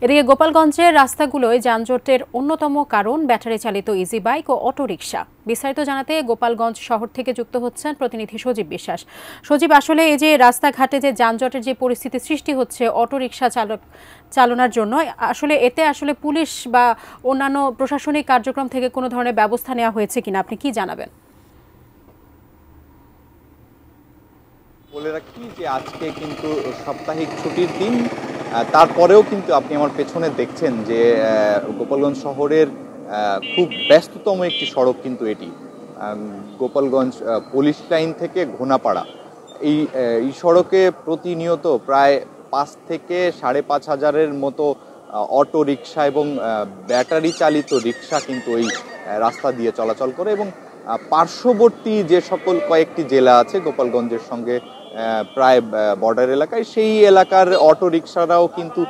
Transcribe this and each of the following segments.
এদিকে গোপালগঞ্জের রাস্তাগুলোয় যানজটের অন্যতম কারণ ব্যাটারি চালিত ইজি বাইক ও অটোরিকশা। বিস্তারিত জানাতে গোপালগঞ্জ শহর থেকে যুক্ত হচ্ছেন প্রতিনিধি সজীব বিশ্বাস। সজীব, আসলে এই যে রাস্তাঘাটে যে যানজটের যে পরিস্থিতি সৃষ্টি হচ্ছে অটোরিকশা চালানোর জন্য, এতে পুলিশ বা অন্যান্য প্রশাসনিক কার্যক্রম থেকে কোনো ধরনের ব্যবস্থা নেওয়া হয়েছে কিনা, আপনি কি জানাবেন? বলে রাখি যে আজকে কিন্তু সাপ্তাহিক ছুটির দিন, তারপরেও কিন্তু আপনি আমার পেছনে দেখছেন যে গোপালগঞ্জ শহরের খুব ব্যস্ততম একটি সড়ক কিন্তু এটি। গোপালগঞ্জ পুলিশ লাইন থেকে ঘোনাপাড়া এই সড়কে প্রতিনিয়ত প্রায় 5 থেকে 5.5 হাজারের মতো অটো রিক্সা এবং ব্যাটারি চালিত রিক্সা কিন্তু এই রাস্তা দিয়ে চলাচল করে এবং পার্শ্ববর্তী যে সকল কয়েকটি জেলা আছে গোপালগঞ্জের সঙ্গে প্রায় বর্ডার এলাকায়, সেই এলাকার অটো রিক্সারাও কিন্তু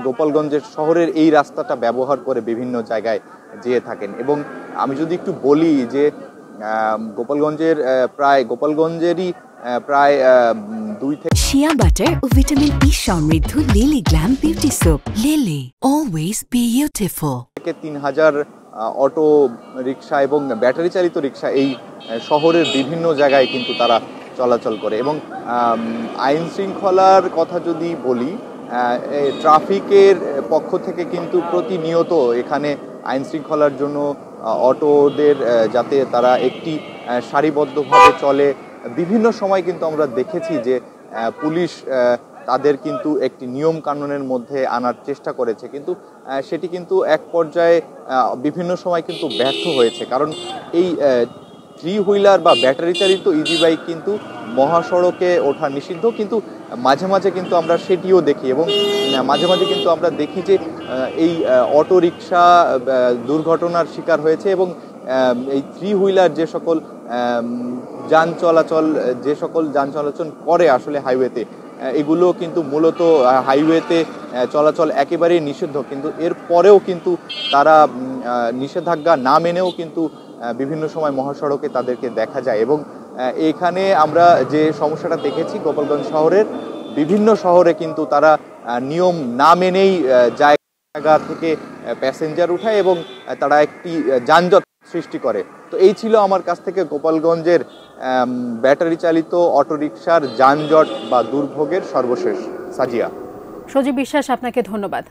গোপালগঞ্জের শহরের এই রাস্তাটা ব্যবহার করে বিভিন্ন জায়গায় যেয়ে থাকেন। এবং আমি যদি একটু বলি যে গোপালগঞ্জেরই প্রায় 2 থেকে শিয়া বাটার ও ভিটামিন ই সমৃদ্ধ lily glam beauty soap. Lily, always beautiful. 3,000 auto rickshaw এবং ব্যাটারি চালিত রিক্সা এই শহরের বিভিন্ন জায়গায় কিন্তু তারা চলাচল করে। এবং আইন শৃঙ্খলার কথা যদি বলি, ট্রাফিকের পক্ষ থেকে কিন্তু প্রতিনিয়ত এখানে আইন শৃঙ্খলার জন্য অটোদের যাতে তারা একটি সারিবদ্ধভাবে চলে, বিভিন্ন সময় কিন্তু আমরা দেখেছি যে পুলিশ তাদের কিন্তু একটি নিয়ম কানুনের মধ্যে আনার চেষ্টা করেছে, কিন্তু সেটি কিন্তু এক পর্যায়ে বিভিন্ন সময় কিন্তু ব্যর্থ হয়েছে। কারণ এই 3 হুইলার বা ব্যাটারি চালিত ইজি বাইক কিন্তু মহাসড়কে ওঠা নিষিদ্ধ, কিন্তু মাঝে মাঝে কিন্তু আমরা সেটিও দেখি এবং মাঝে মাঝে কিন্তু আমরা দেখি যে এই অটো রিক্সা দুর্ঘটনার শিকার হয়েছে। এবং এই 3 হুইলার যে সকল যান চলাচল করে আসলে হাইওয়েতে, এগুলো কিন্তু মূলত হাইওয়েতে চলাচল একেবারেই নিষিদ্ধ, কিন্তু এর পরেও কিন্তু তারা নিষেধাজ্ঞা না মেনেও কিন্তু বিভিন্ন সময় মহাসড়কে তাদেরকে দেখা যায়। এবং এখানে আমরা যে সমস্যাটা দেখেছি গোপালগঞ্জ শহরের বিভিন্ন শহরে কিন্তু তারা নিয়ম না মেনেই জায়গা থেকে প্যাসেঞ্জার উঠায় এবং তারা একটি যানজট সৃষ্টি করে। তো এই ছিল আমার কাছ থেকে গোপালগঞ্জের ব্যাটারি চালিত অটোরিকশার যানজট বা দুর্ভোগের সর্বশেষ। সাজিয়া। সজীব বিশ্বাস, আপনাকে ধন্যবাদ।